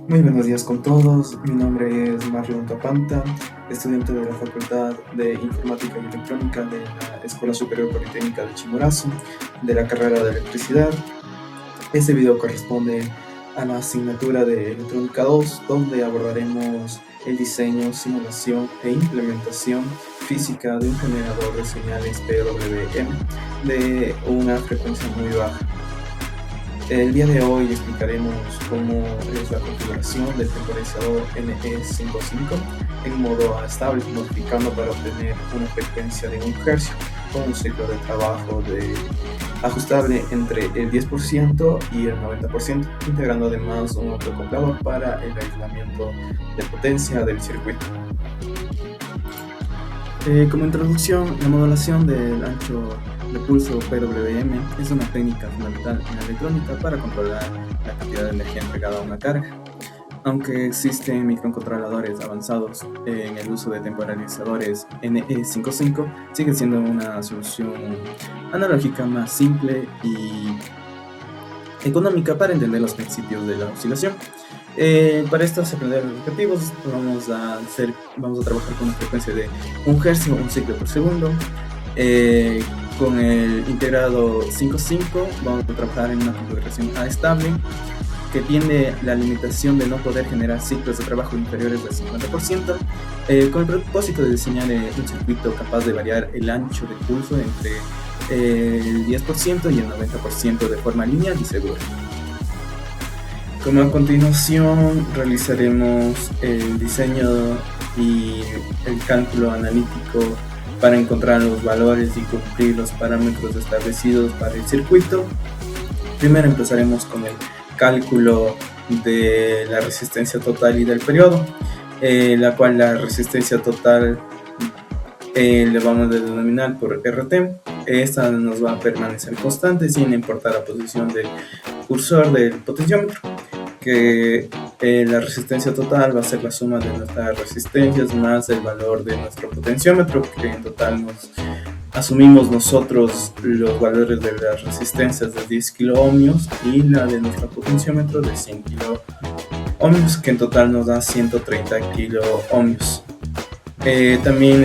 Muy buenos días con todos, mi nombre es Marlon Capanta, estudiante de la Facultad de Informática y Electrónica de la Escuela Superior Politécnica de Chimborazo, de la carrera de Electricidad. Este video corresponde a la asignatura de Electrónica 2, donde abordaremos el diseño, simulación e implementación física de un generador de señales PWM de una frecuencia muy baja. El día de hoy explicaremos cómo es la configuración del temporizador NE55 en modo estable, modificando para obtener una frecuencia de 1 Hz con un ciclo de trabajo ajustable entre el 10% y el 90%, integrando además un autoacoplador para el aislamiento de potencia del circuito. Como introducción, la modulación del ancho de pulso PWM es una técnica fundamental en la electrónica para controlar la cantidad de energía entregada a una carga. Aunque existen microcontroladores avanzados en el uso de temporalizadores NE55, sigue siendo una solución analógica más simple y económica para entender los principios de la oscilación. Para estos aprender los objetivos vamos a trabajar con una frecuencia de 1 Hz o 1 ciclo por segundo. Con el integrado 5.5 vamos a trabajar en una configuración A estable que tiene la limitación de no poder generar ciclos de trabajo inferiores del 50%, con el propósito de diseñar un circuito capaz de variar el ancho de pulso entre el 10% y el 90% de forma lineal y segura. Como a continuación realizaremos el diseño y el cálculo analítico para encontrar los valores y cumplir los parámetros establecidos para el circuito. Primero empezaremos con el cálculo de la resistencia total y del periodo, la cual la resistencia total le vamos a denominar por RT. Esta nos va a permanecer constante sin importar la posición del cursor del potenciómetro, que la resistencia total va a ser la suma de nuestras resistencias más el valor de nuestro potenciómetro, que en total asumimos nosotros los valores de las resistencias de 10 kiloohmios y la de nuestro potenciómetro de 100 kiloohmios, que en total nos da 130 kiloohmios. También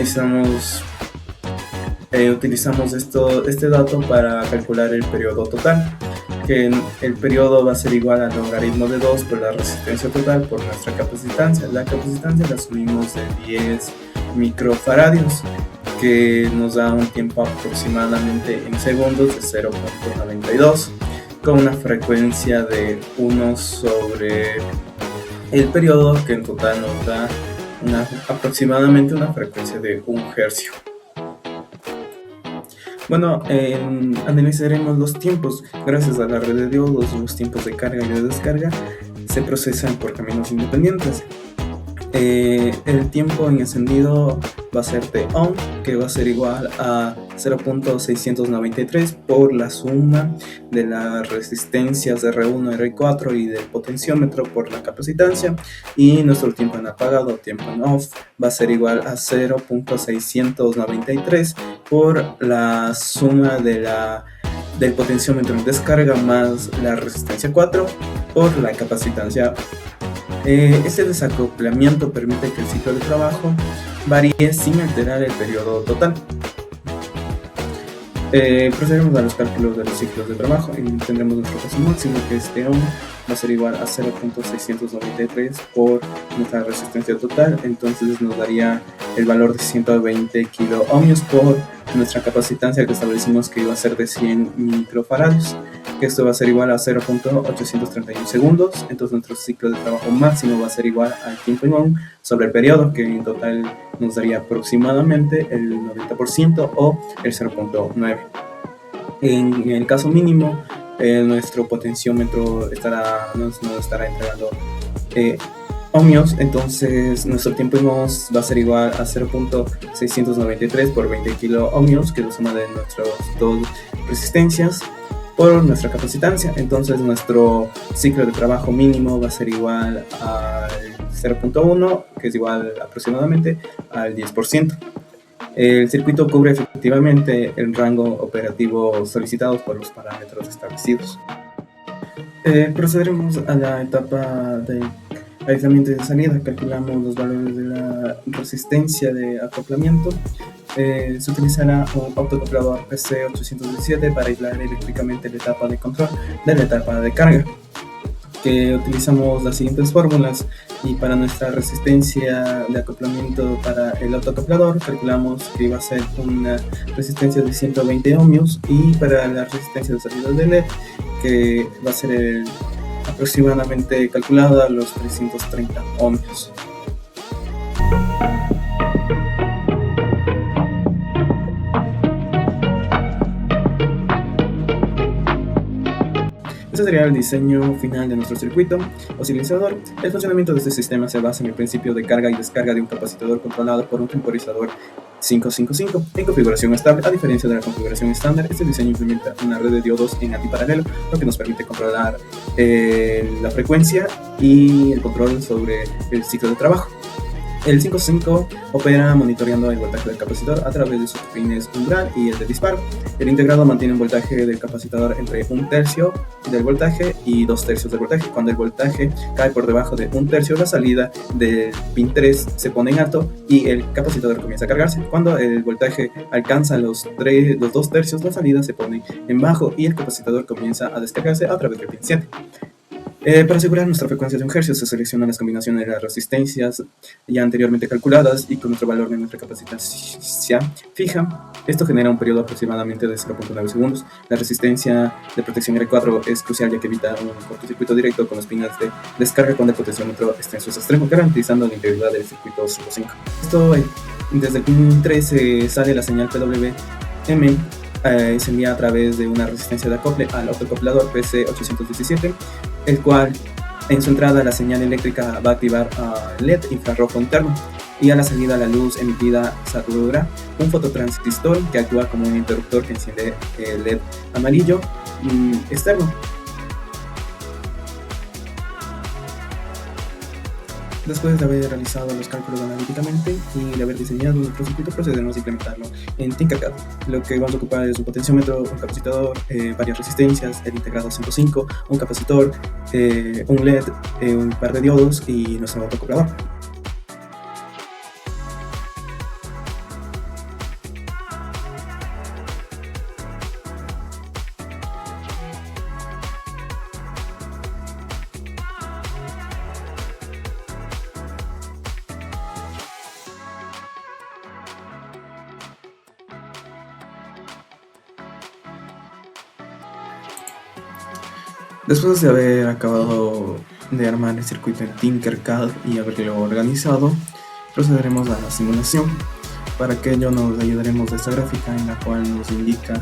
utilizamos este dato para calcular el periodo total, que el periodo va a ser igual al logaritmo de 2 por la resistencia total por nuestra capacitancia. La capacitancia la asumimos de 10 microfaradios, que nos da un tiempo aproximadamente en segundos de 0.92, con una frecuencia de 1 sobre el periodo, que en total nos da aproximadamente una frecuencia de 1 Hz. Bueno, analizaremos los tiempos. Gracias a la red de diodos, los tiempos de carga y de descarga se procesan por caminos independientes. El tiempo en encendido va a ser T-on, que va a ser igual a 0.693 por la suma de las resistencias R1, R4 y del potenciómetro por la capacitancia, y nuestro tiempo en apagado, tiempo en off, va a ser igual a 0.693 por la suma del potenciómetro en descarga más la resistencia 4 por la capacitancia. Este desacoplamiento permite que el ciclo de trabajo varíe sin alterar el periodo total. Procedemos a los cálculos de los ciclos de trabajo y tendremos nuestro caso máximo, que es T1 va a ser igual a 0.693 por nuestra resistencia total, entonces nos daría el valor de 120 kiloohmios por nuestra capacitancia, que establecimos que iba a ser de 100 microfaradios, que esto va a ser igual a 0.831 segundos. Entonces nuestro ciclo de trabajo máximo va a ser igual al tiempo en on sobre el periodo, que en total nos daría aproximadamente el 90% o el 0.9. En el caso mínimo, nuestro potenciómetro nos estará entregando ohmios, entonces nuestro tiempo en ohms va a ser igual a 0.693 por 20 kiloohmios, que es la suma de nuestras dos resistencias por nuestra capacitancia. Entonces nuestro ciclo de trabajo mínimo va a ser igual al 0.1, que es igual aproximadamente al 10%. El circuito cubre efectivamente el rango operativo solicitado por los parámetros establecidos. Procederemos a la etapa de aislamiento y de salida. Calculamos los valores de la resistencia de acoplamiento. Se utilizará un autoacoplador PC817 para aislar eléctricamente la etapa de control de la etapa de carga, que utilizamos las siguientes fórmulas. Y para nuestra resistencia de acoplamiento para el autoacoplador calculamos que iba a ser una resistencia de 120 ohmios, y para la resistencia de salida de LED, que va a ser aproximadamente calculada a los 330 ohmios. Este sería el diseño final de nuestro circuito oscilizador. El funcionamiento de este sistema se basa en el principio de carga y descarga de un capacitor controlado por un temporizador 555 en configuración estable. A diferencia de la configuración estándar, este diseño implementa una red de diodos en antiparalelo, lo que nos permite controlar la frecuencia y el control sobre el ciclo de trabajo. El 5.5 opera monitoreando el voltaje del capacitor a través de sus pines umbral y el de disparo. El integrado mantiene un voltaje del capacitor entre 1/3 del voltaje y 2/3 del voltaje. Cuando el voltaje cae por debajo de 1/3, la salida del pin 3 se pone en alto y el capacitor comienza a cargarse. Cuando el voltaje alcanza los 2/3, la salida se pone en bajo y el capacitor comienza a descargarse a través del pin 7. Para asegurar nuestra frecuencia de 1 Hz se seleccionan las combinaciones de las resistencias ya anteriormente calculadas y con nuestro valor de nuestra capacitancia fija. Esto genera un periodo aproximadamente de 0.9 segundos. La resistencia de protección R4 es crucial, ya que evita un cortocircuito directo con las pinas de descarga cuando el potenciómetro está en sus extremos, garantizando la integridad del circuito 5.5. Desde el pin 3 sale la señal PWM. Se envía a través de una resistencia de acople al autoacoplador PC817, el cual en su entrada la señal eléctrica va a activar LED infrarrojo interno, y a la salida la luz emitida saturará un fototransistor que actúa como un interruptor que enciende el LED amarillo externo. Después de haber realizado los cálculos analíticamente y de haber diseñado nuestro circuito, procedemos a implementarlo en Tinkercad. Lo que vamos a ocupar es un potenciómetro, un capacitor, varias resistencias, el integrado 5.5, un capacitor, un LED, un par de diodos y nuestro autoacoplador. Después de haber acabado de armar el circuito en Tinkercad y haberlo organizado, procederemos a la simulación. Para aquello nos ayudaremos de esta gráfica, en la cual nos indica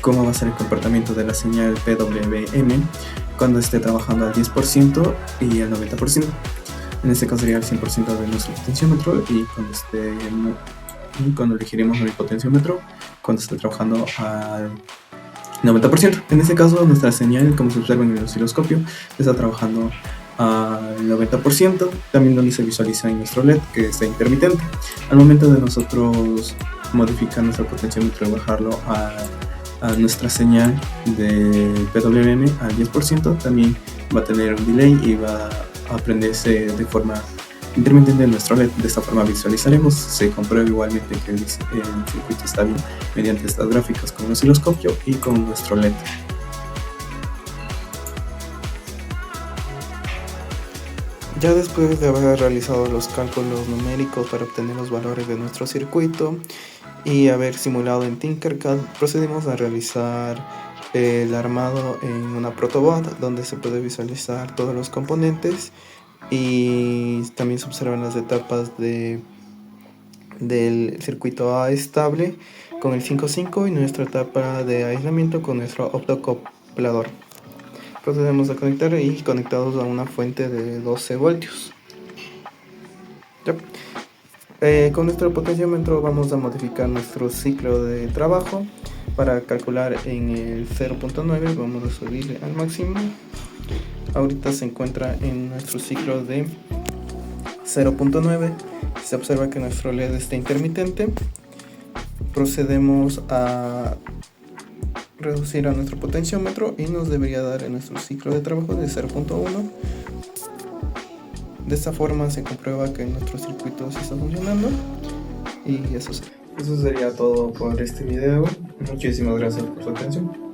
cómo va a ser el comportamiento de la señal PWM cuando esté trabajando al 10% y al 90%. En este caso sería el 100% de nuestro potenciómetro, y cuando elegiremos el potenciómetro cuando esté trabajando al 90%. En este caso nuestra señal, como se observa en el osciloscopio, está trabajando al 90%, también donde se visualiza en nuestro LED que está intermitente. Al momento de nosotros modificar nuestro potenciómetro y bajarlo a nuestra señal de PWM al 10%, también va a tener un delay y va a prenderse de forma intermitente en nuestro LED. De esta forma visualizaremos, se comprueba igualmente que el circuito está bien mediante estas gráficas con el osciloscopio y con nuestro LED. Ya después de haber realizado los cálculos numéricos para obtener los valores de nuestro circuito y haber simulado en Tinkercad, procedimos a realizar el armado en una protobot, donde se puede visualizar todos los componentes y también se observan las etapas del circuito A estable con el 5.5 y nuestra etapa de aislamiento con nuestro autoacoplador. Procedemos a conectar y conectados a una fuente de 12 voltios. Con nuestro potenciómetro vamos a modificar nuestro ciclo de trabajo. Para calcular en el 0.9 vamos a subirle al máximo. Ahorita se encuentra en nuestro ciclo de 0.9. Se observa que nuestro LED está intermitente. Procedemos a reducir a nuestro potenciómetro y nos debería dar en nuestro ciclo de trabajo de 0.1. De esta forma se comprueba que nuestro circuito sí está funcionando y eso sería todo por este video. Muchísimas gracias por su atención.